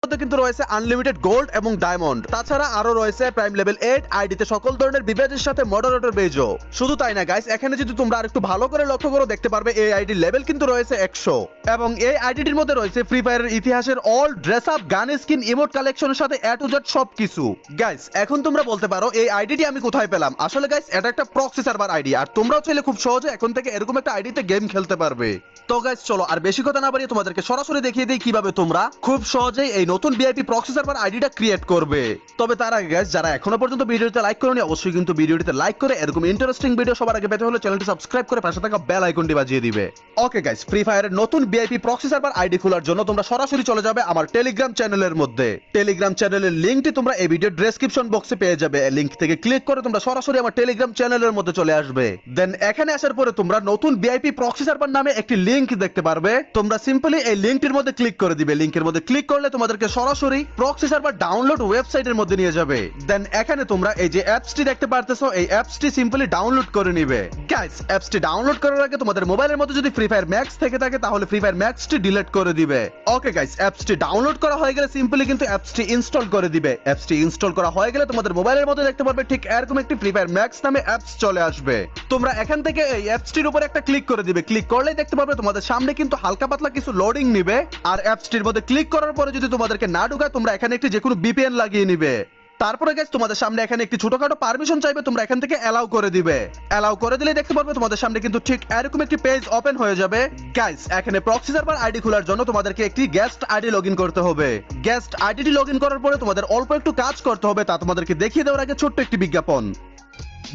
মধ্যে কিন্তু রয়েছে আনলিমিটেড গোল্ড এবং ডায়মন্ড, তাছাড়া আরো রয়েছে প্রাইম লেভেল 8 আইডিতে সকল ধরনের বিবেজের সাথে মডারেটর বেজও। শুধু তাই না গাইস, এখানে যদি তোমরা আরেকটু ভালো করে লক্ষ্য করো দেখতে পারবে এই আইডির লেভেল কিন্তু রয়েছে 100 এবং এই আইডিটির মধ্যে রয়েছে ফ্রি ফায়ারের ইতিহাসের অল ড্রেস আপ, গান স্কিন, ইমোট কালেকশনের সাথে এ টু জেড সবকিছু। গাইস এখন তোমরা বলতে পারো এই আইডিটি আমি কোথায় পেলাম? আসলে গাইস এটা একটা প্রক্সি সার্ভার আইডি, আর তোমরাও চাইলে খুব সহজে এখন থেকে এরকম একটা আইডিতে গেম খেলতে পারবে। তো গাইস চলো আর বেশি কথা না বাড়িয়ে তোমাদেরকে সরাসরি দেখিয়ে দিই কিভাবে তোমরা খুব সহজেই এই নতুন ভিআইপি প্রক্সি সার্ভার আইডিটা ক্রিয়েট করবে। তবে তার আগে গাইস যারা এখনো পর্যন্ত ভিডিওতে লাইক করোনি অবশ্যই কিন্তু ভিডিওটিতে লাইক করে এরকম ইন্টারেস্টিং ভিডিও সবার আগে পেতে হলে চ্যানেলটি সাবস্ক্রাইব করে পাশে থাকা বেল আইকনটি বাজিয়ে দিবে। ওকে গাইস, ফ্রি ফায়ারের নতুন ভিআইপি প্রক্সি সার্ভার আইডি খোলার জন্য তোমরা সরাসরি চলে যাবে আমার টেলিগ্রাম চ্যানেলের মধ্যে। টেলিগ্রাম চ্যানেলের লিংকটি তোমরা এই ভিডিও ডেসক্রিপশন বক্সে পেয়ে যাবে। লিংক থেকে ক্লিক করে তোমরা সরাসরি আমার টেলিগ্রাম চ্যানেলের মধ্যে চলে আসবে। দেন এখানে আসার পরে তোমরা নতুন ভিআইপি প্রক্সি সার্ভার নামে একটি লিংক দেখতে পারবে। তোমরা সিম্পলি এই লিংকটির মধ্যে ক্লিক করে দিবে। লিংকের মধ্যে ক্লিক করলে তোমাদেরকে সরাসরি প্রক্সি সার্ভার ডাউনলোড ওয়েবসাইটের মধ্যে নিয়ে যাবে। দেন এখানে তোমরা এই যে অ্যাপসটি দেখতে পারতেছো, এই অ্যাপসটি সিম্পলি ডাউনলোড করে নিবে। গাইস অ্যাপসটি ডাউনলোড করার আগে তোমাদের মোবাইলের মধ্যে যদি ফ্রি ফায়ার ম্যাক্স থেকে থাকে তাহলে ফ্রি ফায়ার ম্যাক্সটি ডিলিট করে দিবে। ওকে গাইস, অ্যাপসটি ডাউনলোড করা হয়ে গেলে সিম্পলি কিন্তু অ্যাপসটি ইনস্টল করে দিবে। অ্যাপসটি ইনস্টল করা হয়ে গেলে তোমাদের মোবাইলের মধ্যে দেখতে পারবে ঠিক এরকম একটি ফ্রি ফায়ার ম্যাক্স নামে অ্যাপস চলে আসবে। তোমরা এখান থেকে এই অ্যাপসটির উপর একটা ক্লিক করে দিবে। ক্লিক করলেই দেখতে পারবে তোমাদের সামনে কিন্তু হালকা পাতলা কিছু লোডিং নিবে। আর অ্যাপসটির মধ্যে ক্লিক করার পরে যদি তোমাদেরকে না ঢোকায় তোমরা এখানে একটি যে কোনো ভিপিএন লাগিয়ে নিবে। তারপরে গাইস তোমাদের সামনে এখানে একটি ছোটখাটো পারমিশন চাইবে, তোমরা এখান থেকে অ্যালাউ করে দিবে। অ্যালাউ করে দিলে দেখতে পারবে তোমাদের সামনে কিন্তু ঠিক এরকম একটি পেজ ওপেন হয়ে যাবে। গাইস এখানে প্রক্সি সার্ভার আইডি খোলার জন্য তোমাদেরকে একটি গেস্ট আইডি লগইন করতে হবে। গেস্ট আইডিটি লগইন করার পরে তোমাদের অল্প একটু কাজ করতে হবে, তা তোমাদেরকে দেখিয়ে দেওয়ার আগে ছোট্ট একটি বিজ্ঞাপন।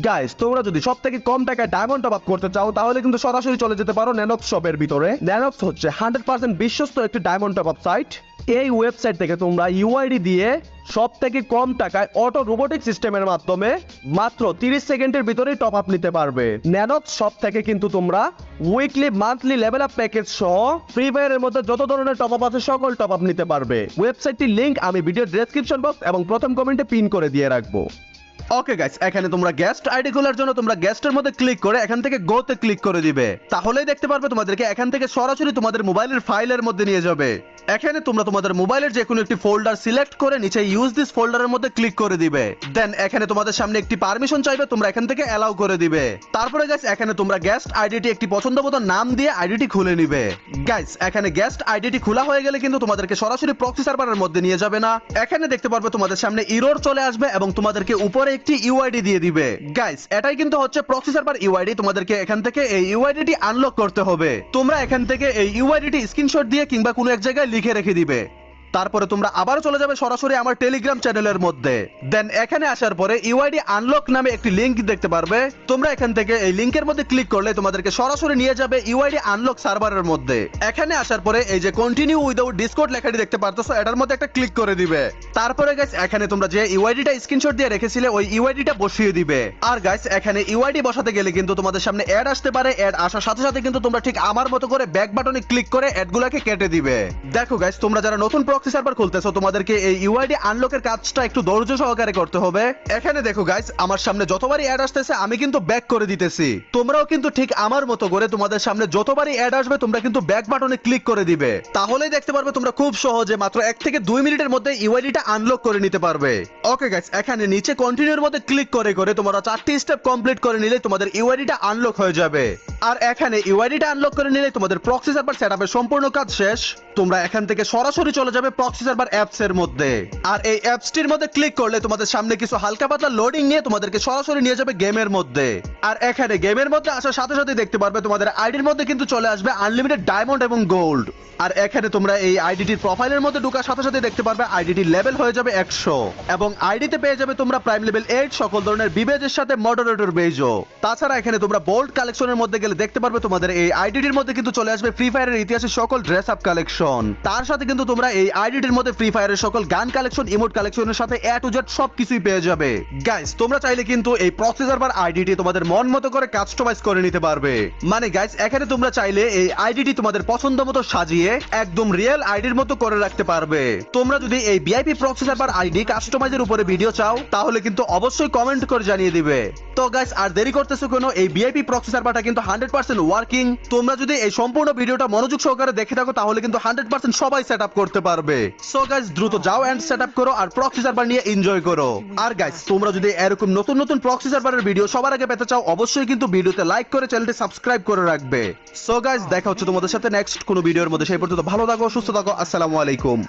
গাইস তোমরা যদি সবথেকে কম টাকায় ডায়মন্ড টপ আপ করতে চাও তাহলে কিন্তু সরাসরি চলে যেতে পারো ন্যানোক্স শপের ভিতরে। ন্যানোক্স হচ্ছে 100% বিশ্বস্ত একটি ডায়মন্ড টপ আপ সাইট। এই ওয়েবসাইট থেকে তোমরা ইউআইডি দিয়ে সবথেকে কম টাকায় অটো রোবোটিক সিস্টেমের মাধ্যমে মাত্র 30 সেকেন্ডের ভিতরেই টপ আপ নিতে পারবে। ন্যানোক্স শপ থেকে কিন্তু তোমরা weekly, monthly level up package সহ ফ্রি ফায়ারের মধ্যে যত ধরনের টপ আপ আছে সকল টপ আপ নিতে পারবে। ওয়েবসাইটটির লিংক আমি ভিডিও ডেসক্রিপশন বক্স এবং প্রথম কমেন্টে পিন করে দিয়ে রাখবো। ওকে গাইস, এখানে তোমরা গেস্ট আইডি খোলার জন্য তোমরা গেস্টের মধ্যে ক্লিক করে এখান থেকে গো তে ক্লিক করে দিবে। তাহলেই দেখতে পারবে তোমাদেরকে এখান থেকে সরাসরি তোমাদের মোবাইলের ফাইলের মধ্যে নিয়ে যাবে। এখানে তোমরা তোমাদের মোবাইলের যে কোনো একটি ফোল্ডার সিলেক্ট করে নিচে ইউজ দিস ফোল্ডারের মধ্যে ক্লিক করে দিবে। দেন এখানে তোমাদের সামনে একটি পারমিশন চাইবে, তোমরা এখান থেকে অ্যালাউ করে দিবে। তারপরে গাইস এখানে তোমরা গেস্ট আইডিটি একটি পছন্দমতো নাম দিয়ে আইডিটি খুলে নিবে। গাইস এখানে গেস্ট আইডিটি খোলা হয়ে গেলে কিন্তু তোমাদেরকে সরাসরি প্রক্সি সার্ভারের মধ্যে নিয়ে যাবে না। এখানে দেখতে পারবে তোমাদের সামনে এরর চলে আসবে এবং তোমাদেরকে উপরে একটি ইউআইডি দিয়ে দিবে। গাইস এটাই কিন্তু হচ্ছে প্রক্সি সার্ভার ইউআইডি। তোমাদেরকে এখান থেকে এই ইউআইডিটি আনলক করতে হবে। তোমরা এখান থেকে এই ইউআইডিটি স্ক্রিনশট দিয়ে কিংবা কোনো এক জায়গায় লিখে রেখে দিবে। তারপরে তোমরা আবারও চলে যাবে সরাসরি আমার টেলিগ্রাম চ্যানেলের মধ্যে। দেন এখানে আসার পরে ইউআইডি আনলক নামে একটি লিংক দেখতে পারবে। তোমরা এখান থেকে এই লিংকের মধ্যে ক্লিক করলে তোমাদেরকে সরাসরি নিয়ে যাবে ইউআইডি আনলক সার্ভারের মধ্যে। এখানে আসার পরে এই যে কন্টিনিউ উইদাউট ডিসকর্ড লেখাটি দেখতে পারতেছো, এটার মধ্যে একটা ক্লিক করে দিবে। তারপরে গাইস এখানে তোমরা যে ইউআইডিটা স্ক্রিনশট দিয়ে রেখেছিলে ওই ইউআইডিটা বসিয়ে দিবে। আর গাইস এখানে ইউআইডি বসাতে গেলে কিন্তু তোমাদের সামনে অ্যাড আসতে পারে। অ্যাড আসার সাথে সাথে কিন্তু তোমরা ঠিক আমার মতো করে ব্যাক বাটনে ক্লিক করে অ্যাডগুলোকে কেটে দিবে। দেখো গাইস তোমরা যারা নতুন প্রক্সি সার্ভার খুলতেছো তোমাদেরকে এই ইউআইডি আনলকের কাজটা একটু ধৈর্য সহকারে করতে হবে। এখানে দেখো গাইস আমার সামনে যতবারই অ্যাড আসতেছে আমি কিন্তু ব্যাক করে দিতেছি। তোমরাও কিন্তু ঠিক আমার মতো করে তোমাদের সামনে যতবারই অ্যাড আসবে তোমরা কিন্তু ব্যাক বাটনে ক্লিক করে দিবে। তাহলেই দেখতে পারবে তোমরা খুব সহজে মাত্র 1 থেকে 2 মিনিটের মধ্যে ইউআইডিটা আনলক করে নিতে পারবে। ওকে গাইস এখানে নিচে কন্টিনিউর মধ্যে ক্লিক করে করে তোমরা 4টি স্টেপ কমপ্লিট করে নিলে তোমাদের ইউআইডিটা আনলক হয়ে যাবে। আর এখানে ইউআইডিটা আনলক করে নিলে তোমাদের প্রক্সি সার্ভার সেটআপের সম্পূর্ণ কাজ শেষ। তোমরা এখান থেকে সরাসরি চলে যাবে প্রক্সি সার্ভার অ্যাপস এর মধ্যে। আর এই অ্যাপসটির মধ্যে ক্লিক করলে তোমাদের সামনে কিছু হালকা পাতলা লোডিং নিয়ে তোমাদেরকে সরাসরি নিয়ে যাবে গেমের মধ্যে। আর এখানে গেমের মধ্যে আসার সাথে সাথে দেখতে পারবে তোমাদের আইডির মধ্যে কিন্তু চলে আসবে আনলিমিটেড ডায়মন্ড এবং গোল্ড। আর এখানে তোমরা এই আইডিটির প্রোফাইলের মধ্যে ঢোকার সাথে সাথে দেখতে পারবে আইডিটির লেভেল হয়ে যাবে 100 এবং আইডিতে পেয়ে যাবে তোমরা প্রাইম লেভেল 8 সকল ধরনের বিবেজের সাথে মডারেটর বেজও। তাছাড়া এখানে তোমরা বোল্ড কালেকশনের মধ্যে গেলে দেখতে পারবে তোমাদের এই আইডিটির মধ্যে কিন্তু চলে আসবে ফ্রি ফায়ারের ইতিহাসের সকল ড্রেস আপ কালেকশন। তার সাথে কিন্তু তোমরা এই আইডিটির মধ্যে ফ্রি ফায়ারের সকল গান কালেকশন, ইমোট কালেকশনের সাথে এ টু জেড সবকিছুই পেয়ে যাবে। গাইস তোমরা চাইলে কিন্তু এই প্রক্সি সার্ভার আইডিটি তোমাদের মন মতো করে কাস্টমাইজ করে নিতে পারবে। মানে গাইস এখানে তোমরা চাইলে এই আইডিটি তোমাদের পছন্দ মতো সাজিয়ে একদম রিয়েল আইডির মতো করে রাখতে পারবে। তোমরা যদি এই ভিআইপি প্রক্সি সার্ভার আইডি কাস্টমাইজের উপরে ভিডিও চাও তাহলে কিন্তু অবশ্যই কমেন্ট করে জানিয়ে দিবে। তো গাইস আর দেরি করতেছো কেন, এই ভিআইপি প্রক্সি সার্ভারটা কিন্তু 100% ওয়ার্কিং। তোমরা যদি এই সম্পূর্ণ ভিডিওটা মনোযোগ সহকারে দেখে থাকো তাহলে কিন্তু 100% সবাই সেট আপ করতে পারবে। সো গাইস দ্রুত যাও এন্ড সেট আপ করো আর প্রক্সি সার্ভার নিয়ে এনজয় করো। আর গাইস তোমরা যদি এরকম নতুন নতুন প্রক্সি সার্ভারের ভিডিও সবার আগে পেতে চাও অবশ্যই কিন্তু ভিডিওতে লাইক করে চ্যানেলটি সাবস্ক্রাইব করে রাখবে। সো গাইস দেখা হচ্ছে তোমাদের সাথে নেক্সট কোনো ভিডিওর মধ্যে। সেই পর্যন্ত ভালো থাকো, সুস্থ থাকো। আসসালামু আলাইকুম।